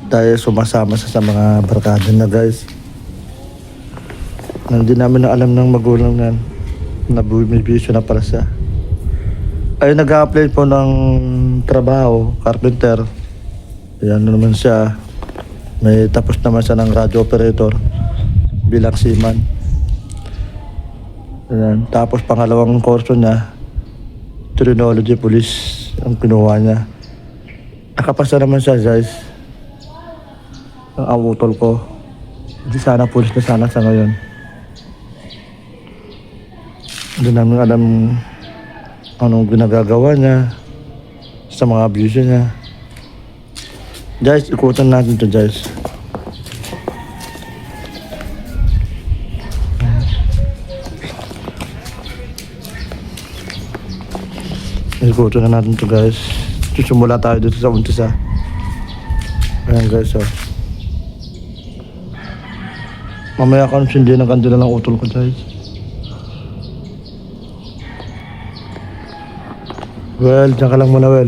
dahil sumasama sa mga barkada na guys. Hindi namin na alam ng magulang na bumibisyo na pala siya. Ay nag-a-apply po ng trabaho, carpenter. Ayan na naman siya. May tapos naman siya ng radio operator bilang seaman. Ayan. Tapos pangalawang kurso niya, criminology police ang kinuha niya. Nakapasa naman siya guys. Ang awutol ko. Hindi sana police na sana sa ngayon. Hindi namin alam anong ginagagawa niya sa mga abuse niya. Guys, ikutan natin to guys. Ikutan na natin to guys. Susumula tayo dito sa umpisa. Ayan guys, oh. Mamaya ka hindi ng kandila ng utol ko guys. Well, dyan ka lang muna, well.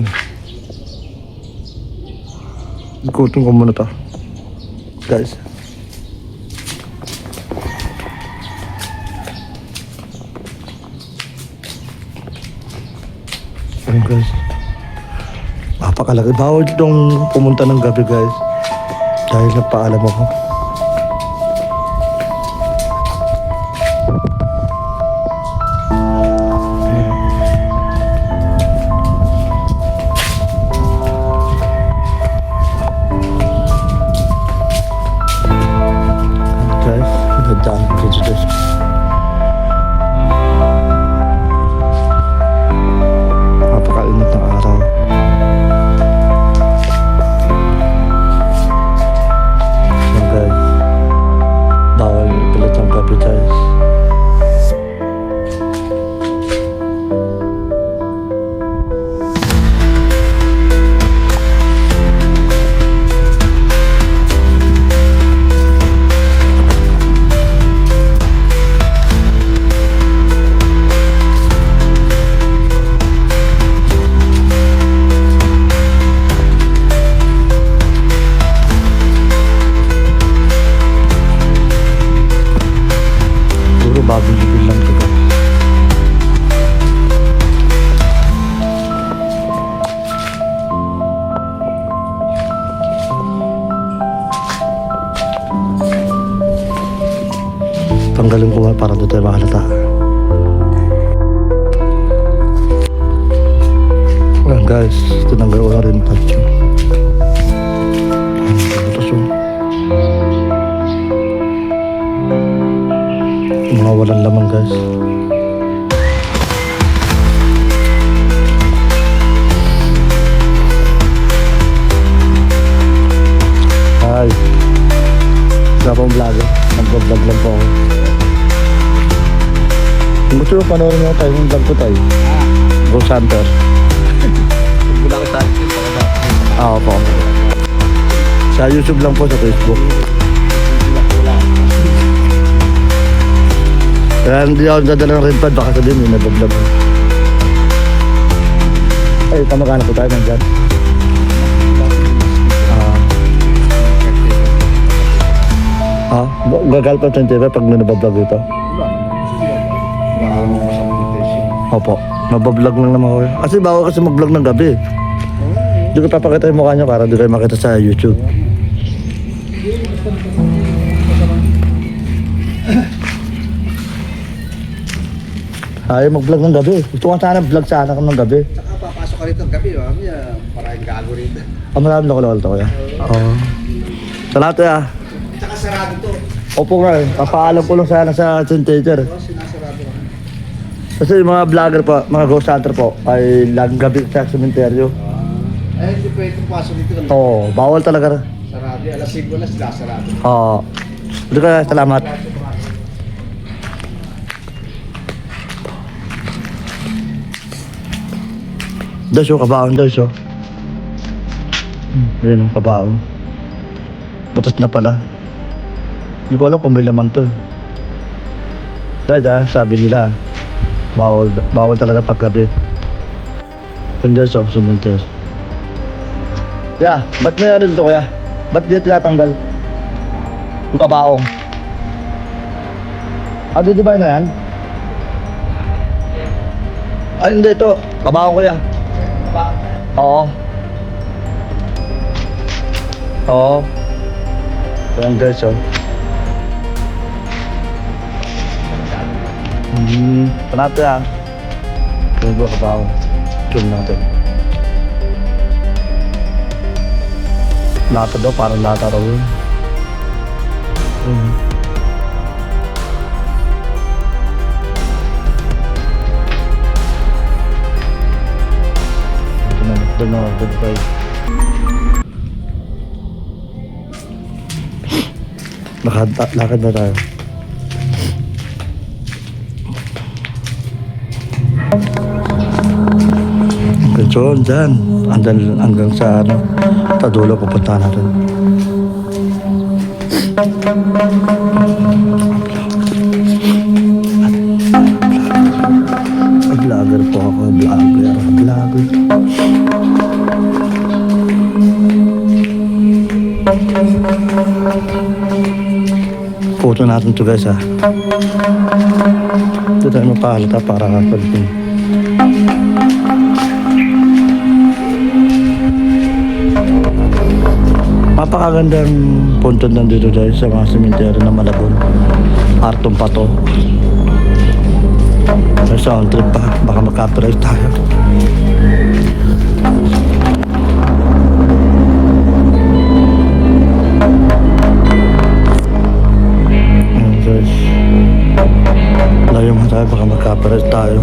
Ikutin ko muna to. Guys. Ayan guys. Napakalaki. Bawal itong pumunta ng gabi guys. Dahil nagpaalam ako. Napakainit ng araw. So guys, bawal pilit ang gabi guys. Bagong libil lang ito guys. Tanggalin ko para doon tayo mahalata. Ayan guys, tinanggal ko na rin patyo. Ito so mga walang laman guys. Hi, isa akong vlogger. Nag-vlog lang po ako. Kung gusto mo panoorin mo tayo yung vlog ko tayo, Ghost Hunter. Opo. Sa YouTube lang po, sa Facebook. Kaya hindi ako dadala ng red pad, baka sabihin yung nabablog. Ay, kamag-anak ko tayo nandyan. Gagal pa 25 pag nabablog ito. Opo, nabablog lang naman ako. Kasi bawal kasi mag-vlog ng gabi. Hindi ko papakita yung mukha nyo para hindi kayo makita sa YouTube. Ayaw mag-vlog ng gabi. Gusto ko sana vlog sana ka ng gabi. Saka papasok ka rito ng gabi, maraming gago rito. Maraming loko-loko to kuya. Oo. Salamat ya. Saka sarado to. Opo nga eh. Papaalam ko lang sana sa teenager. Sinasarado lang. Kasi yung mga vlogger po, mga ghost hunter po, ay laging gabi sa sementeryo. Hindi pwede pasok dito. Oo, bawal talaga. Sarado. Alas 5 na sila sarado. Oo. Hindi ka, salamat. Daso, kabaon daso. Ayun ang kabaon. Butas na pala. Hindi ko alam kung may laman to. Dahil sabi nila, bawal talaga paggabi. Kung daso, sumunod. Yeah, ba't may ano dito kuya? Ba't di tinatanggal? Yung kabaong. Di ba na yan? Ay, hindi ito. Kabaong ko yan. Oo. Oo. Ayan guys, oh. Panate yan. Yung ba kabaong? Tune natin. Lata daw, parang lata raw yun. Ito na, goodbye. Lakad na tayo. So, dyan. Hanggang sa ano, Tadulo pupunta natin. Vlogger po ako. Vlogger. Photo natin to guys ha. Ito tayo mapahalata para kapalitin. Napakagandang punto nandito dahil sa mga sementeryo na Malabon. Artong Pato. May sound trip pa. Baka mag-copyright tayo. Ayan guys. Layo mo tayo. Baka mag-copyright tayo.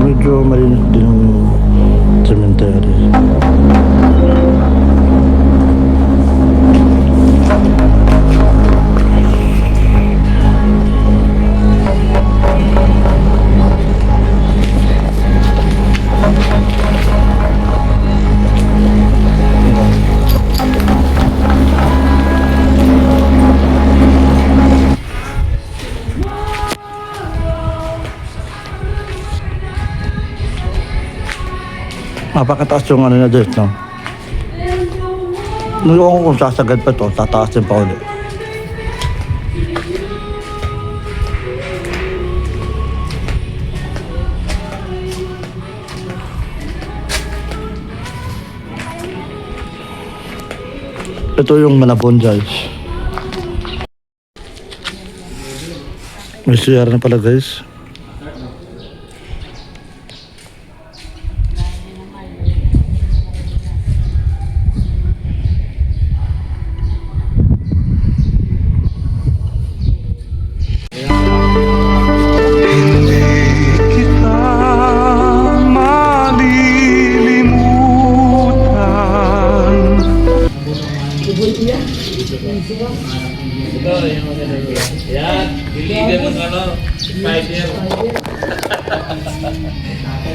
Medyo malinis din yung cemetery. Napakataas yung ano na dito, no? Nulungan ko kung sasagad pa to, tataasin pa ulit. Ito yung Malabon guys. May CR na pala guys. Yan, leader ng ano, 5 year.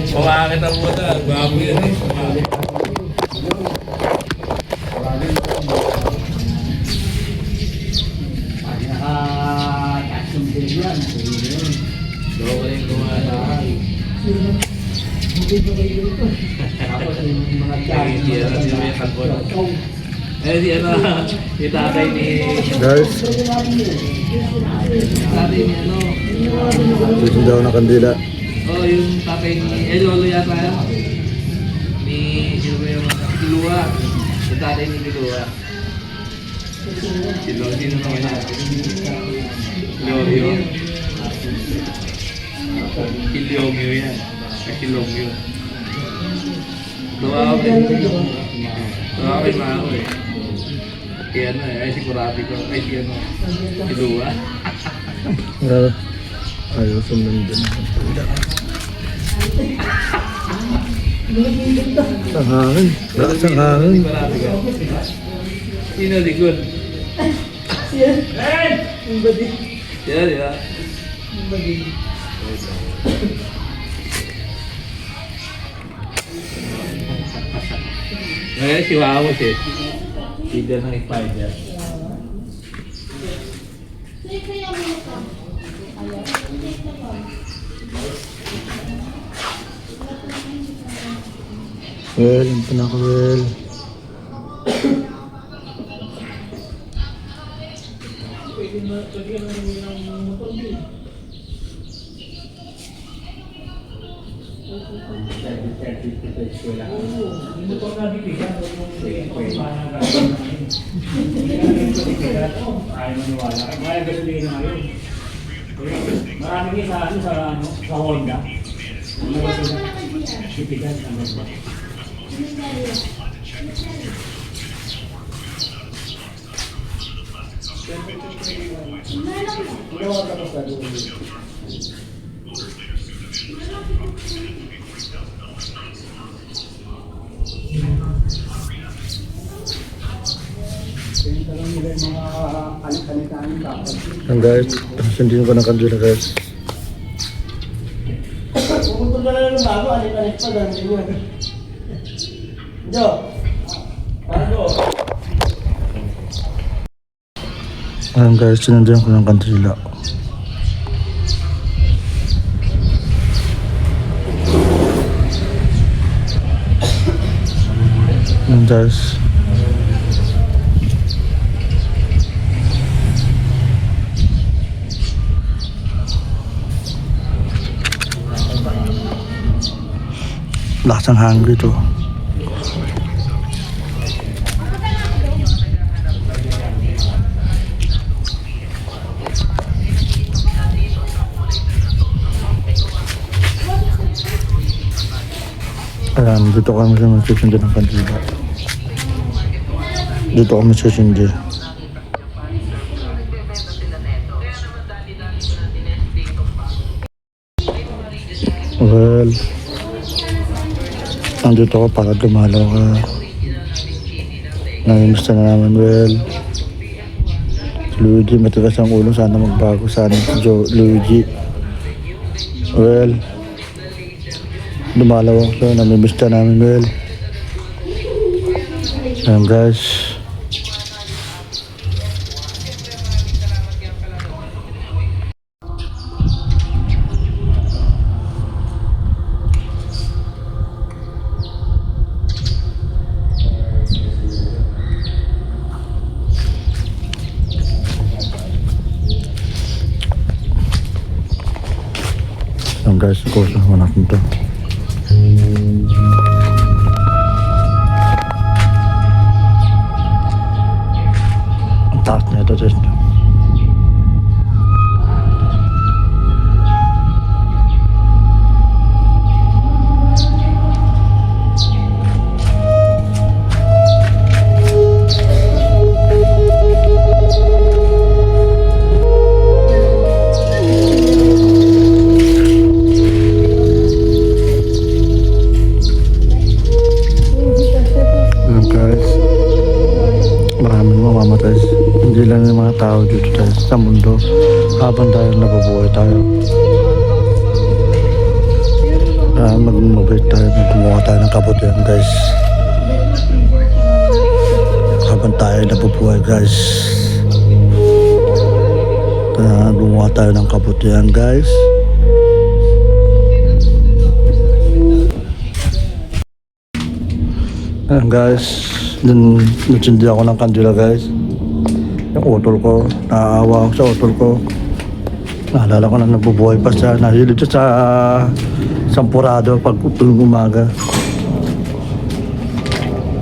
Kumakakit ang buta, bago yan eh. Doon yung kumakain. Si ano, si tatay ni... Guys, Tatay ni ano... dito daw na kandila. Oh, yung tatay ni... lolo yata yan. Ni... Sino ba yung... Kilua. Yung tatay ni Kilua. Sino naman yan? Kilogyo. Kilogyo yan. Kilogyo. Tawa kay Mao eh. Kaya ano eh, ay si Kurati ko, ay si ano, si Lua. Ayos ang nandun. Sa hangin. Sa hangin. Kurati ko. Sino likod? Siya. Yung badi. Siya, di ba? Yung badi. Ngayon si Wamos eh. Leader ng Spider. Well, yung pinaka-well. Ayaw maniwala. Kaya gasolina ngayon. Marami kayo sa Honda. Sipigan, ano ba? Yan guys, sundin ko ng kandila guys. Puputol ka na ng bago, alit-alit pa lang. Jo! Bago! Ayan guys, sinundan ko ng kandila. Ayan guys. Lakas ng hangin dito. Ayan, dito kami susindi ng kandila. Dito kami susindi. Well, nandito ako para dumalaw ka. Namimiss na namin, well. Si Luigi, matigas ang ulo. Sana magbago. Sana si Luigi. Well, dumalaw ako. Namimiss na namin, well. Ayan, guys. Ayan guys, kurso naman natin ito. Ang taas na ito guys. Hindi lang yung mga tao dito tayo sa mundo habang tayo nabubuhay tayo. Maging mabait tayo, gumawa tayo ng kabutihan guys. Habang tayo nabubuhay guys. Gumawa tayo ng kabutihan guys. Ayan guys, nagsindi ako ng kandila guys. Yung utol ko, naaawa ako sa utol ko. Naalala ko na nabubuhay pa siya. Nahilid siya sa sampurado pag utol ng umaga.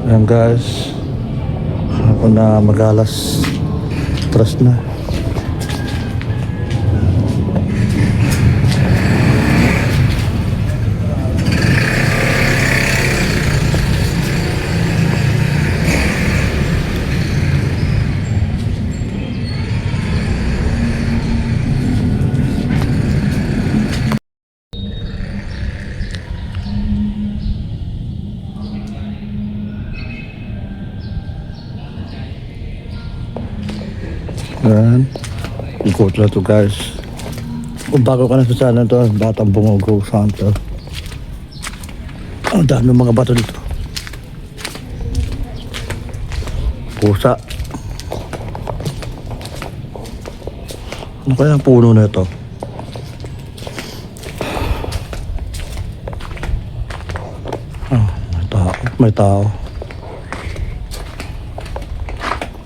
Ayan guys. Ako na mag-alas 3 na. Ayan. Ikot lang to guys. Kung bago ka na sa sana to, Batang Bungogo Santo. Ang dami mga bato dito. pusa. Ano kaya ang puno na ito? Ah, may tao.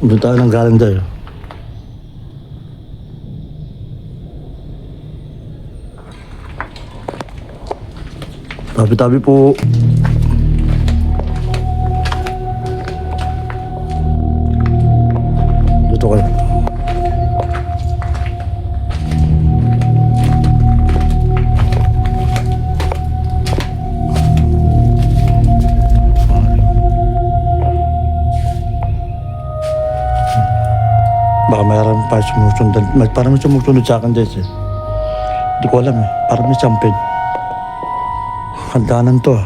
May tao nang galing tayo. Tabi-tabi po. Dito kayo. Baka mayroon pa sumusunod. Parang may sumusunod sa akin, Jess eh. Hindi ko alam eh. Parang may sampid. Hagdanan to ah.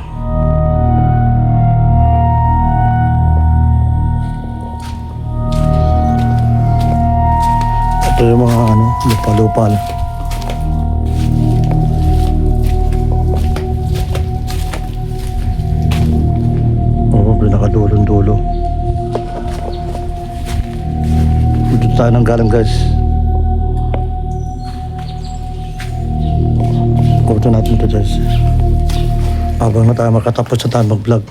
Ito yung mga lupa-lupa lang. Oo, pinakadulong-dulo. Dito tayo nang galing guys. Kumpito natin ito guys. Habang na tayo makatapos na tayo mag-vlog.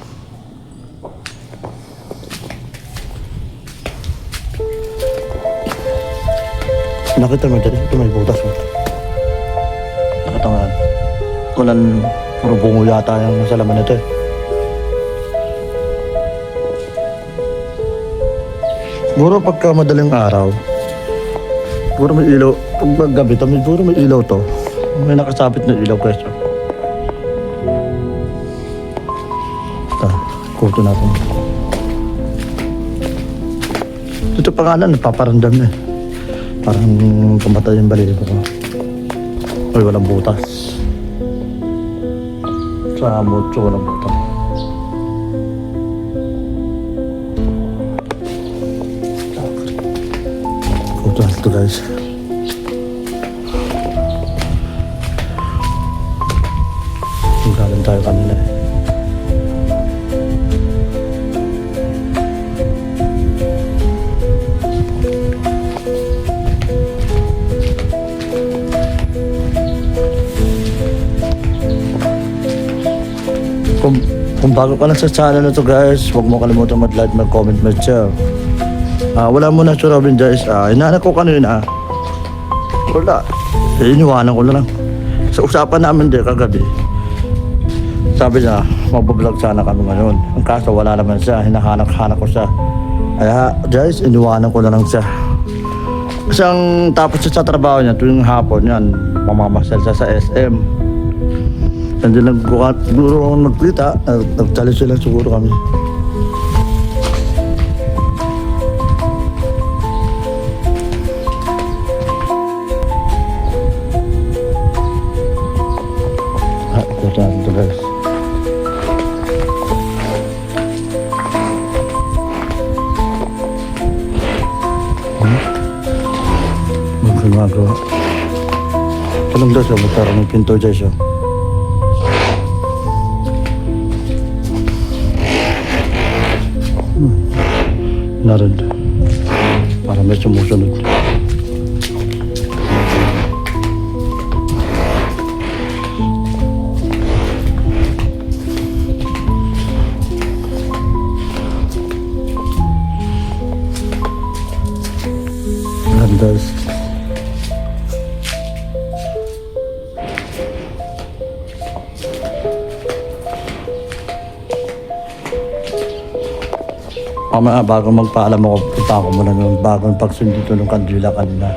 Nakita mo dito, ito may butas mo. Nakita mo yan. Walang puro bungo yata yung nasa laman nito eh. Siguro pagka madaling araw, siguro may ilaw. Pag gabi ito, siguro may ilaw to. May nakasapit na ilaw guys. Kuto natin. Ito pa nga lang, napaparandam na eh. Parang pumatay yung balibo ko. Ay, walang butas. Sa mucho, walang butas. Kuto natin ito guys. Galing tayo kanina eh. Kung bago ka lang sa channel na to guys, huwag mo kalimutan mag-like, mag-comment, mag-share. Wala muna si Robin guys. Hinahanap ko kanina. Wala. Iniwanan ko na lang. Sa usapan namin din kagabi, sabi niya, mag-vlog sana kami ngayon. Ang kaso wala naman siya, hinahanap-hanap ko siya. Kaya guys, iniwanan ko na lang siya. Kasi ang tapos siya sa trabaho niya, tuwing hapon yan, mamamasal siya sa SM. Hindi lang siguro akong nagkita, nag-challenge lang siguro kami. Importante ito guys. Magagawa. Ito lang daw siya, magkaroon ng pinto dyan siya. Naroon. Para may sumusunod. Landas. Mamaya bago magpaalam ako, punta ako muna ng bagong pagsundito ng kandila kanina.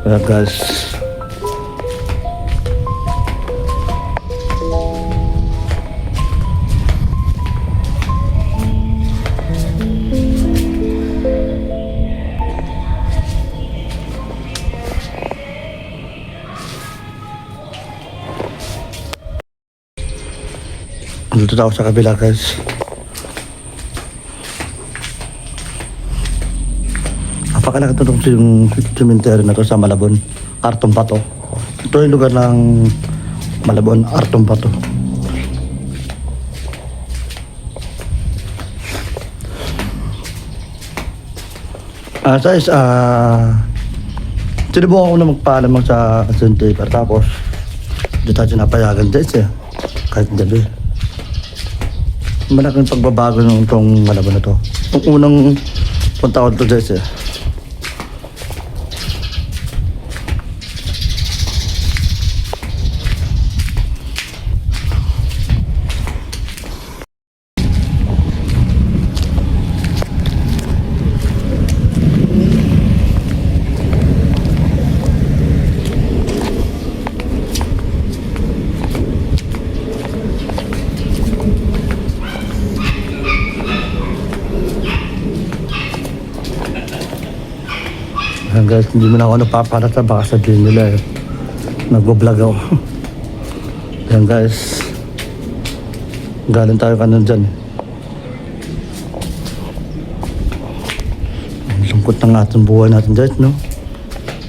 Kaya guys, dito na ako sa kabila guys. Napakalaki ito yung cemetery na to sa Malabon. Artong Pato. Ito yung lugar ng Malabon, Artong Pato. Guys, sinubukan ko na magpaalam mo sa Paper tapos hindi tayo sinapayagan guys eh. Kahit gabi. Malaking pagbabago nung itong malaban na to. Yung unang punta ko dito guys eh. Ayan guys, hindi mo na ako napaparata, baka sabihin nila eh. Nagbo-vlog ako. Ayan guys. Galing tayo kanan dyan eh. Ang lungkot ng ating buhay natin guys, no?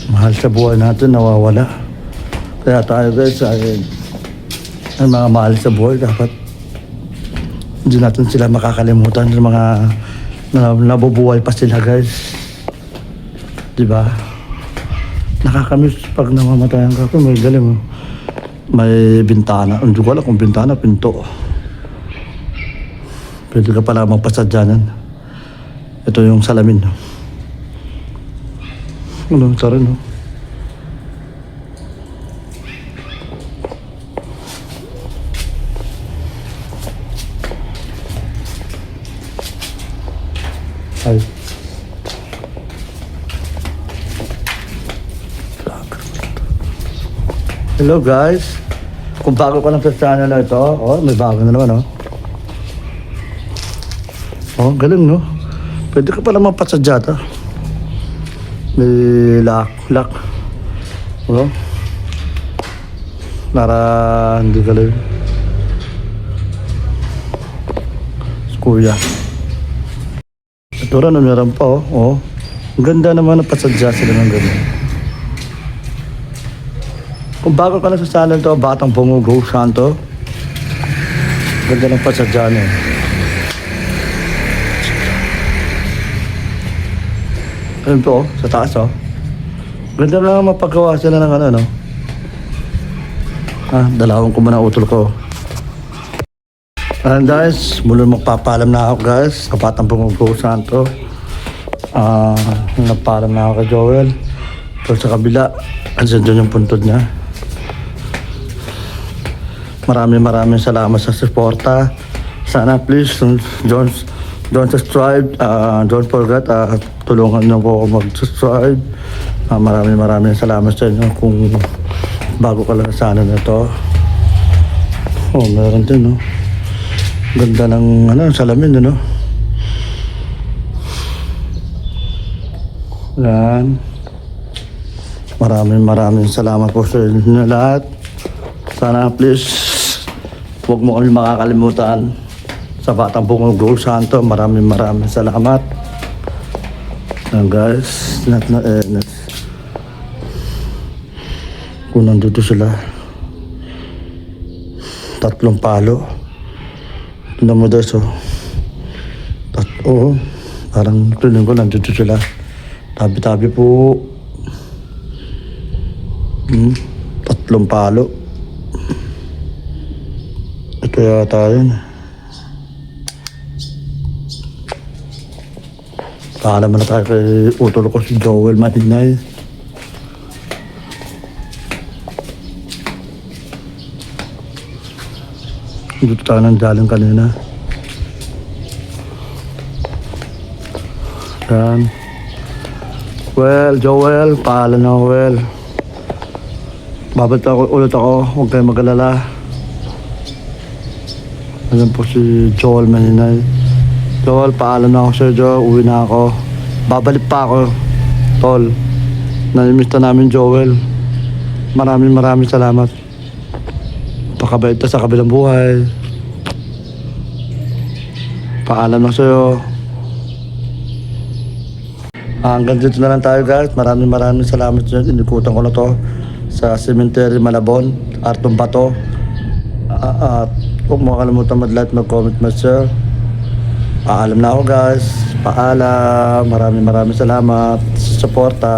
Mahal sa buhay natin, nawawala. Kaya tayo guys, ay mga mahal sa buhay, dapat hindi natin sila makakalimutan ng mga nabubuhay pa sila guys. Diba? Nakakamiss pag namamatayan ka. May galing mo. May bintana. Hindi ko alam kung bintana, pinto. Pwede ka pala magpasadyanan. Ito yung salamin. Ano, sorry no? Ay. Hello guys. Kung bago ka lang sa channel na ito, oh, may bago na naman, oh. Oh, galing, no? Pwede ka pala mapasadyata. May lock. Oh. Para hindi ka lang. Kuya. Ito rin, meron pa, oh. Oh. Ang ganda naman na pasadya sila ng ganyan. Kung bago ka na sa channel to, Batang Pumugo Santo. Ganda ng pasadya niya. Ayun po, sa taas oh. Ganda na mapagawa sila ng ano, no? Dalawang ko muna utol ko. And guys, mula magpapalam na ako guys sa Batang Pumugo Santo. Nagpalam na ako kay Joel. Pero sa kabila, andyan doon yung puntod niya. Maraming salamat sa suporta. Sana please don't subscribe. Don't forget tulungan niyo po ako mag-subscribe. Maraming salamat sa inyo kung bago ka lang sa ano na to. Oh, meron din, no? Ganda ng salamin, no? Yan. Maraming salamat po sa inyo lahat. Sana please huwag mo kami makakalimutan sa Batang Pumugo Santo. Maraming salamat. Guys, kung nandito sila, 3 palo. Tignan mo guys, oh. Parang tuloy ko nandito sila. Tabi-tabi po. 3 palo. Ito yata yun. Paalam na tayo kay utol ko si Joel Mahinay. Dito tayo nang daling kanina. Yan. Well, Joel, paalam na well. Babalik ako ulit ako, huwag kayong mag-alala. Ayan po si Joel Mahinay. Joel, paalam na ako sir Joel, uwi na ako. Babalik pa ako, tol. Namimiss na namin Joel. Maraming salamat. Pakabait na sa kabilang buhay. Paalam na sa'yo. Hanggang dito na lang tayo guys. Maraming salamat sa inyo. Inikutan ko na to sa Cemetery Malabon, Artong Bato. At huwag mo kalimutan mag-like, mag-comment, mag-share. Paalam na ako guys. Paalam. Maraming salamat sa suporta.